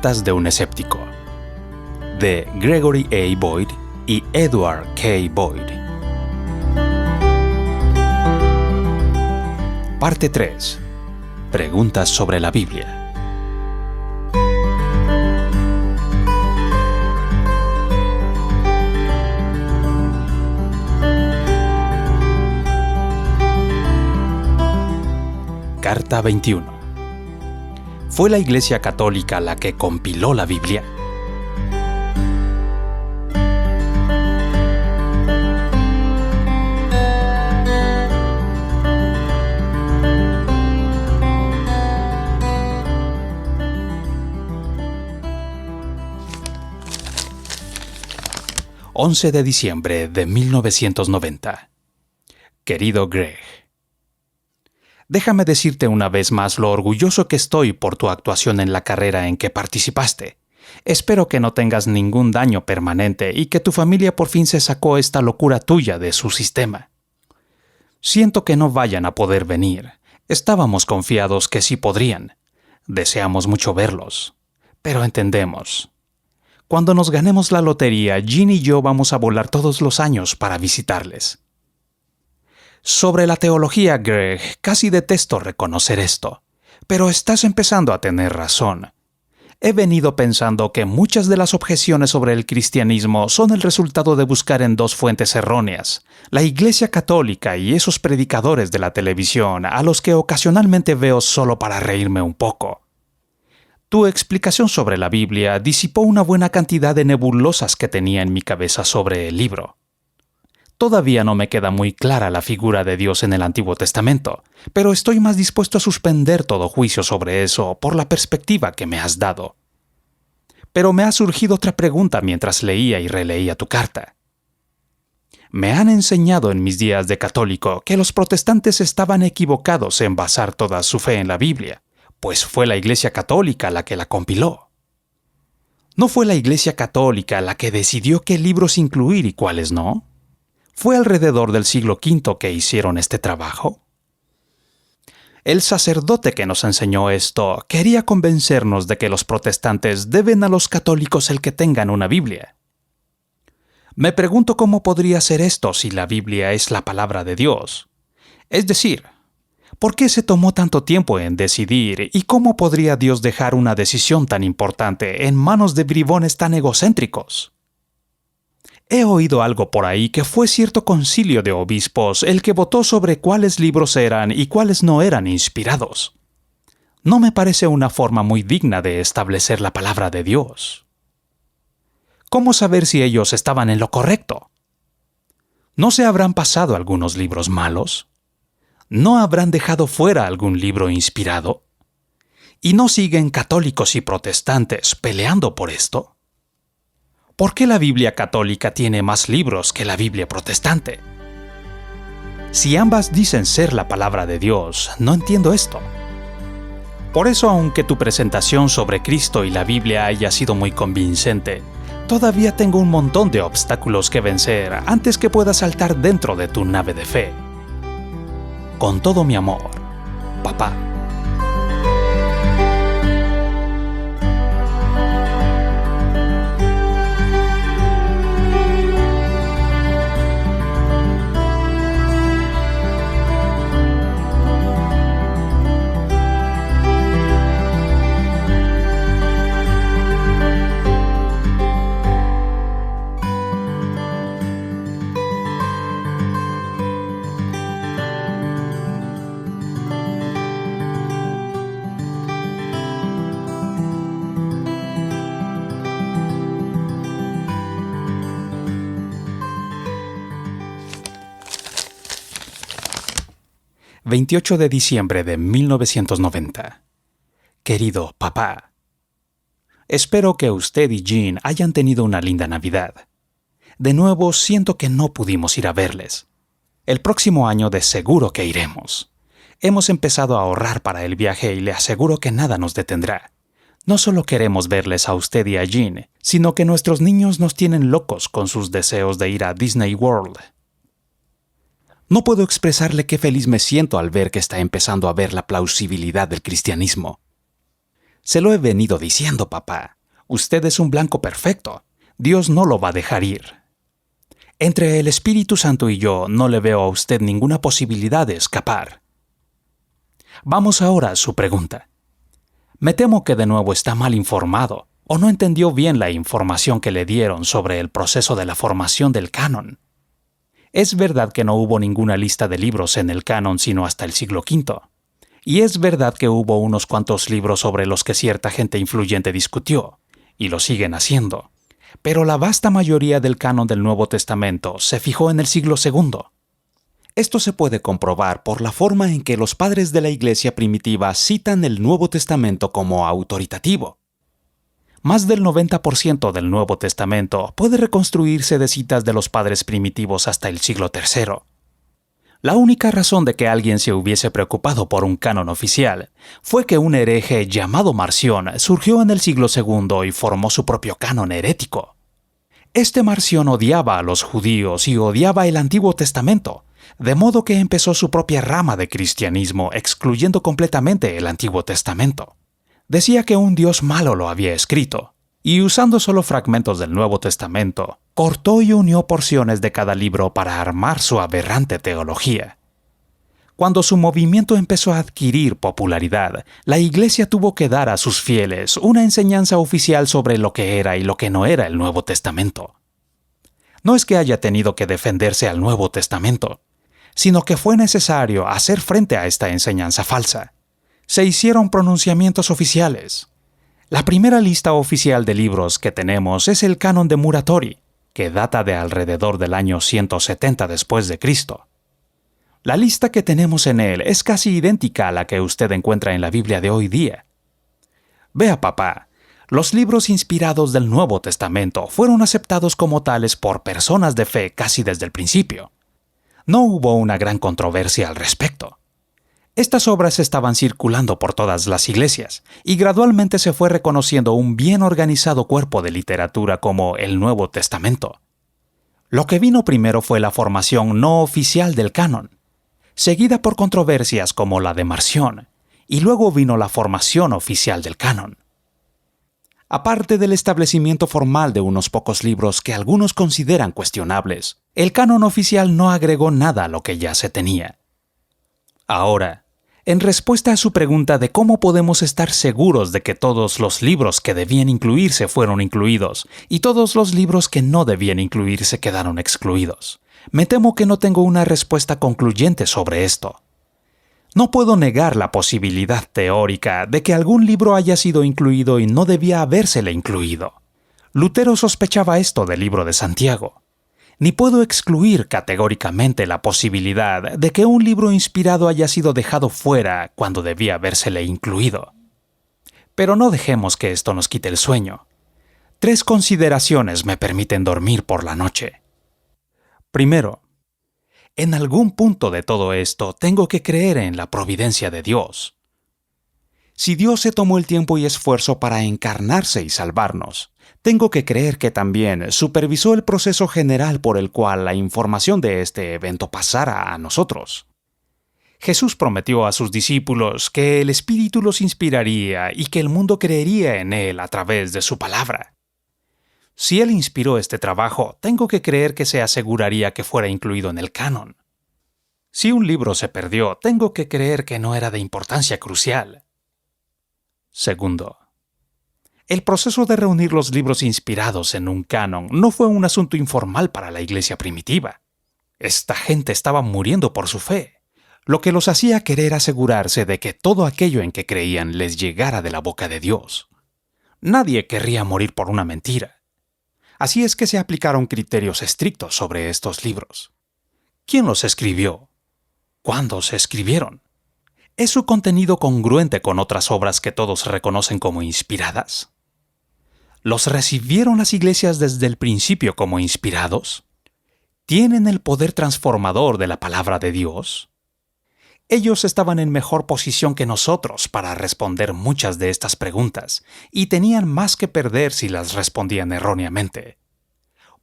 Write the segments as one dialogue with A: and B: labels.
A: Cartas de un escéptico, de Gregory A. Boyd y Edward K. Boyd. Parte 3. Preguntas sobre la Biblia. Carta 21. ¿Fue la Iglesia Católica la que compiló la Biblia? «11 de diciembre de 1990. Querido Greg, déjame decirte una vez más lo orgulloso que estoy por tu actuación en la carrera en que participaste. Espero que no tengas ningún daño permanente y que tu familia por fin se sacó esta locura tuya de su sistema. Siento que no vayan a poder venir. Estábamos confiados que sí podrían. Deseamos mucho verlos. Pero entendemos. Cuando nos ganemos la lotería, Jean y yo vamos a volar todos los años para visitarles. Sobre la teología, Greg, casi detesto reconocer esto, pero estás empezando a tener razón. He venido pensando que muchas de las objeciones sobre el cristianismo son el resultado de buscar en dos fuentes erróneas, la Iglesia Católica y esos predicadores de la televisión a los que ocasionalmente veo solo para reírme un poco. Tu explicación sobre la Biblia disipó una buena cantidad de nebulosas que tenía en mi cabeza sobre el libro. Todavía no me queda muy clara la figura de Dios en el Antiguo Testamento, pero estoy más dispuesto a suspender todo juicio sobre eso por la perspectiva que me has dado. Pero me ha surgido otra pregunta mientras leía y releía tu carta. Me han enseñado en mis días de católico que los protestantes estaban equivocados en basar toda su fe en la Biblia, pues fue la Iglesia Católica la que la compiló. ¿No fue la Iglesia Católica la que decidió qué libros incluir y cuáles no? ¿Fue alrededor del siglo V que hicieron este trabajo? El sacerdote que nos enseñó esto quería convencernos de que los protestantes deben a los católicos el que tengan una Biblia. Me pregunto cómo podría ser esto si la Biblia es la palabra de Dios. Es decir, ¿por qué se tomó tanto tiempo en decidir y cómo podría Dios dejar una decisión tan importante en manos de bribones tan egocéntricos? He oído algo por ahí que fue cierto concilio de obispos el que votó sobre cuáles libros eran y cuáles no eran inspirados. No me parece una forma muy digna de establecer la palabra de Dios. ¿Cómo saber si ellos estaban en lo correcto? ¿No se habrán pasado algunos libros malos? ¿No habrán dejado fuera algún libro inspirado? ¿Y no siguen católicos y protestantes peleando por esto? ¿Por qué la Biblia católica tiene más libros que la Biblia protestante? Si ambas dicen ser la palabra de Dios, no entiendo esto. Por eso, aunque tu presentación sobre Cristo y la Biblia haya sido muy convincente, todavía tengo un montón de obstáculos que vencer antes que pueda saltar dentro de tu nave de fe. Con todo mi amor, papá. «28 de diciembre de 1990. Querido papá, espero que usted y Jean hayan tenido una linda Navidad. De nuevo, siento que no pudimos ir a verles. El próximo año de seguro que iremos. Hemos empezado a ahorrar para el viaje y le aseguro que nada nos detendrá. No solo queremos verles a usted y a Jean, sino que nuestros niños nos tienen locos con sus deseos de ir a Disney World. No puedo expresarle qué feliz me siento al ver que está empezando a ver la plausibilidad del cristianismo. Se lo he venido diciendo, papá. Usted es un blanco perfecto. Dios no lo va a dejar ir. Entre el Espíritu Santo y yo no le veo a usted ninguna posibilidad de escapar. Vamos ahora a su pregunta. Me temo que de nuevo está mal informado o no entendió bien la información que le dieron sobre el proceso de la formación del canon. Es verdad que no hubo ninguna lista de libros en el canon sino hasta el siglo V. Y es verdad que hubo unos cuantos libros sobre los que cierta gente influyente discutió, y lo siguen haciendo. Pero la vasta mayoría del canon del Nuevo Testamento se fijó en el siglo II. Esto se puede comprobar por la forma en que los padres de la Iglesia primitiva citan el Nuevo Testamento como autoritativo. Más del 90% del Nuevo Testamento puede reconstruirse de citas de los padres primitivos hasta el siglo III. La única razón de que alguien se hubiese preocupado por un canon oficial fue que un hereje llamado Marción surgió en el siglo II y formó su propio canon herético. Este Marción odiaba a los judíos y odiaba el Antiguo Testamento, de modo que empezó su propia rama de cristianismo excluyendo completamente el Antiguo Testamento. Decía que un Dios malo lo había escrito, y usando solo fragmentos del Nuevo Testamento, cortó y unió porciones de cada libro para armar su aberrante teología. Cuando su movimiento empezó a adquirir popularidad, la Iglesia tuvo que dar a sus fieles una enseñanza oficial sobre lo que era y lo que no era el Nuevo Testamento. No es que haya tenido que defenderse al Nuevo Testamento, sino que fue necesario hacer frente a esta enseñanza falsa. Se hicieron pronunciamientos oficiales. La primera lista oficial de libros que tenemos es el Canon de Muratori, que data de alrededor del año 170 después de Cristo. La lista que tenemos en él es casi idéntica a la que usted encuentra en la Biblia de hoy día. Vea, papá, los libros inspirados del Nuevo Testamento fueron aceptados como tales por personas de fe casi desde el principio. No hubo una gran controversia al respecto. Estas obras estaban circulando por todas las iglesias, y gradualmente se fue reconociendo un bien organizado cuerpo de literatura como el Nuevo Testamento. Lo que vino primero fue la formación no oficial del canon, seguida por controversias como la de Marción, y luego vino la formación oficial del canon. Aparte del establecimiento formal de unos pocos libros que algunos consideran cuestionables, el canon oficial no agregó nada a lo que ya se tenía. Ahora, en respuesta a su pregunta de cómo podemos estar seguros de que todos los libros que debían incluirse fueron incluidos y todos los libros que no debían incluirse quedaron excluidos, me temo que no tengo una respuesta concluyente sobre esto. No puedo negar la posibilidad teórica de que algún libro haya sido incluido y no debía habérsele incluido. Lutero sospechaba esto del libro de Santiago. Ni puedo excluir categóricamente la posibilidad de que un libro inspirado haya sido dejado fuera cuando debía habérsele incluido. Pero no dejemos que esto nos quite el sueño. 3 consideraciones me permiten dormir por la noche. Primero, en algún punto de todo esto tengo que creer en la providencia de Dios. Si Dios se tomó el tiempo y esfuerzo para encarnarse y salvarnos, tengo que creer que también supervisó el proceso general por el cual la información de este evento pasara a nosotros. Jesús prometió a sus discípulos que el Espíritu los inspiraría y que el mundo creería en Él a través de su palabra. Si Él inspiró este trabajo, tengo que creer que se aseguraría que fuera incluido en el canon. Si un libro se perdió, tengo que creer que no era de importancia crucial. Segundo, el proceso de reunir los libros inspirados en un canon no fue un asunto informal para la iglesia primitiva. Esta gente estaba muriendo por su fe, lo que los hacía querer asegurarse de que todo aquello en que creían les llegara de la boca de Dios. Nadie querría morir por una mentira. Así es que se aplicaron criterios estrictos sobre estos libros. ¿Quién los escribió? ¿Cuándo se escribieron? ¿Es su contenido congruente con otras obras que todos reconocen como inspiradas? ¿Los recibieron las iglesias desde el principio como inspirados? ¿Tienen el poder transformador de la palabra de Dios? Ellos estaban en mejor posición que nosotros para responder muchas de estas preguntas y tenían más que perder si las respondían erróneamente.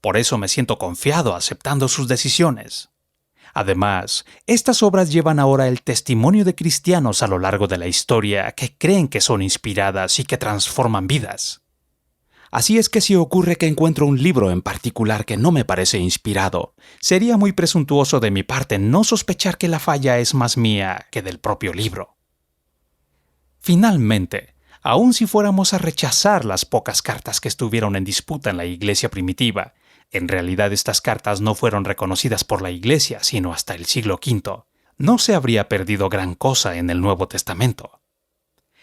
A: Por eso me siento confiado aceptando sus decisiones. Además, estas obras llevan ahora el testimonio de cristianos a lo largo de la historia que creen que son inspiradas y que transforman vidas. Así es que si ocurre que encuentro un libro en particular que no me parece inspirado, sería muy presuntuoso de mi parte no sospechar que la falla es más mía que del propio libro. Finalmente, aun si fuéramos a rechazar las pocas cartas que estuvieron en disputa en la Iglesia primitiva, en realidad estas cartas no fueron reconocidas por la Iglesia sino hasta el siglo V, no se habría perdido gran cosa en el Nuevo Testamento.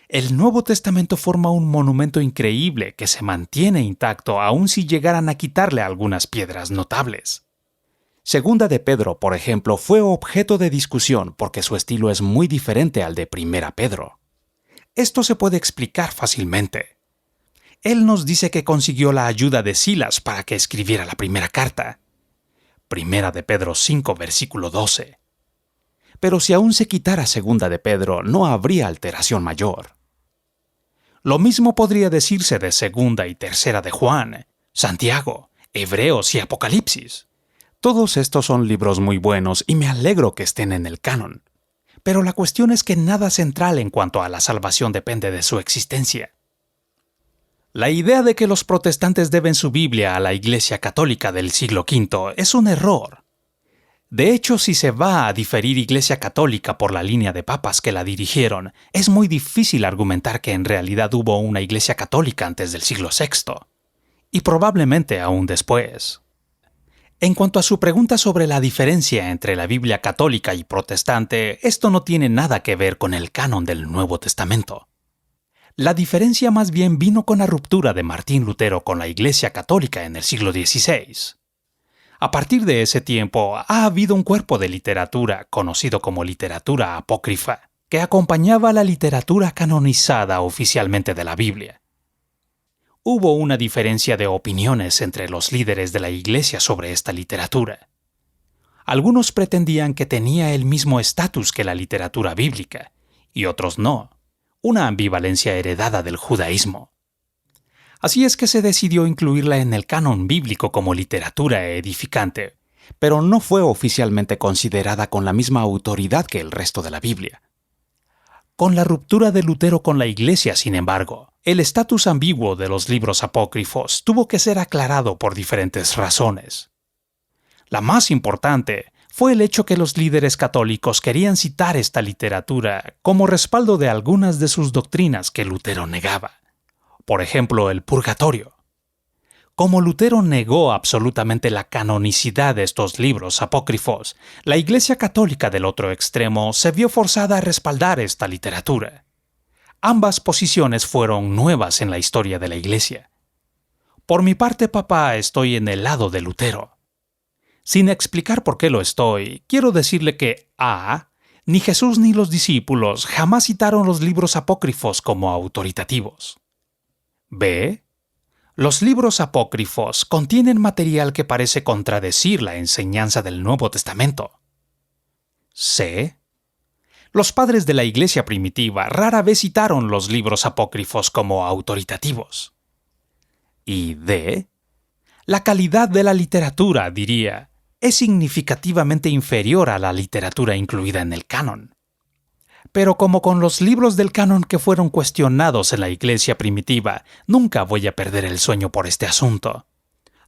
A: El Nuevo Testamento forma un monumento increíble que se mantiene intacto aun si llegaran a quitarle algunas piedras notables. Segunda de Pedro, por ejemplo, fue objeto de discusión porque su estilo es muy diferente al de Primera Pedro. Esto se puede explicar fácilmente. Él nos dice que consiguió la ayuda de Silas para que escribiera la primera carta. Primera de Pedro 5, versículo 12. Pero si aún se quitara Segunda de Pedro, no habría alteración mayor. Lo mismo podría decirse de Segunda y Tercera de Juan, Santiago, Hebreos y Apocalipsis. Todos estos son libros muy buenos y me alegro que estén en el canon. Pero la cuestión es que nada central en cuanto a la salvación depende de su existencia. La idea de que los protestantes deben su Biblia a la Iglesia Católica del siglo V es un error. De hecho, si se va a diferir Iglesia Católica por la línea de papas que la dirigieron, es muy difícil argumentar que en realidad hubo una Iglesia Católica antes del siglo VI, y probablemente aún después. En cuanto a su pregunta sobre la diferencia entre la Biblia católica y protestante, esto no tiene nada que ver con el canon del Nuevo Testamento. La diferencia más bien vino con la ruptura de Martín Lutero con la Iglesia Católica en el siglo XVI. A partir de ese tiempo ha habido un cuerpo de literatura, conocido como literatura apócrifa, que acompañaba a la literatura canonizada oficialmente de la Biblia. Hubo una diferencia de opiniones entre los líderes de la Iglesia sobre esta literatura. Algunos pretendían que tenía el mismo estatus que la literatura bíblica, y otros no. Una ambivalencia heredada del judaísmo. Así es que se decidió incluirla en el canon bíblico como literatura edificante, pero no fue oficialmente considerada con la misma autoridad que el resto de la Biblia. Con la ruptura de Lutero con la Iglesia, sin embargo, el estatus ambiguo de los libros apócrifos tuvo que ser aclarado por diferentes razones. La más importante fue el hecho que los líderes católicos querían citar esta literatura como respaldo de algunas de sus doctrinas que Lutero negaba. Por ejemplo, el purgatorio. Como Lutero negó absolutamente la canonicidad de estos libros apócrifos, la Iglesia Católica del otro extremo se vio forzada a respaldar esta literatura. Ambas posiciones fueron nuevas en la historia de la Iglesia. Por mi parte, papá, estoy en el lado de Lutero. Sin explicar por qué lo estoy, quiero decirle que A. Ni Jesús ni los discípulos jamás citaron los libros apócrifos como autoritativos. B. Los libros apócrifos contienen material que parece contradecir la enseñanza del Nuevo Testamento. C. Los padres de la Iglesia primitiva rara vez citaron los libros apócrifos como autoritativos. Y D. La calidad de la literatura, diría, es significativamente inferior a la literatura incluida en el canon. Pero como con los libros del canon que fueron cuestionados en la Iglesia primitiva, nunca voy a perder el sueño por este asunto.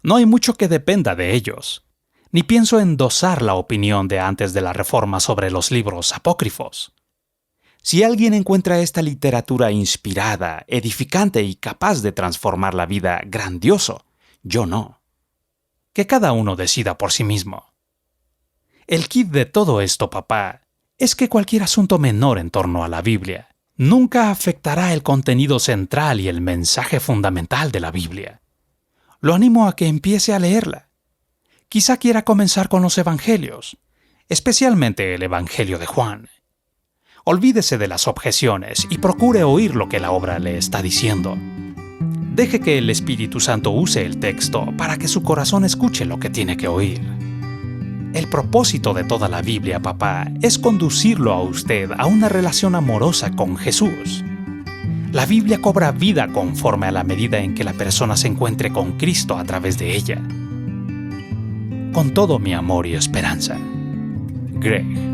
A: No hay mucho que dependa de ellos. Ni pienso endosar la opinión de antes de la Reforma sobre los libros apócrifos. Si alguien encuentra esta literatura inspirada, edificante y capaz de transformar la vida, grandioso, yo no. Que cada uno decida por sí mismo. El quid de todo esto, papá, es que cualquier asunto menor en torno a la Biblia nunca afectará el contenido central y el mensaje fundamental de la Biblia. Lo animo a que empiece a leerla. Quizá quiera comenzar con los Evangelios, especialmente el Evangelio de Juan. Olvídese de las objeciones y procure oír lo que la obra le está diciendo. Deje que el Espíritu Santo use el texto para que su corazón escuche lo que tiene que oír. El propósito de toda la Biblia, papá, es conducirlo a usted a una relación amorosa con Jesús. La Biblia cobra vida conforme a la medida en que la persona se encuentre con Cristo a través de ella. Con todo mi amor y esperanza. Greg.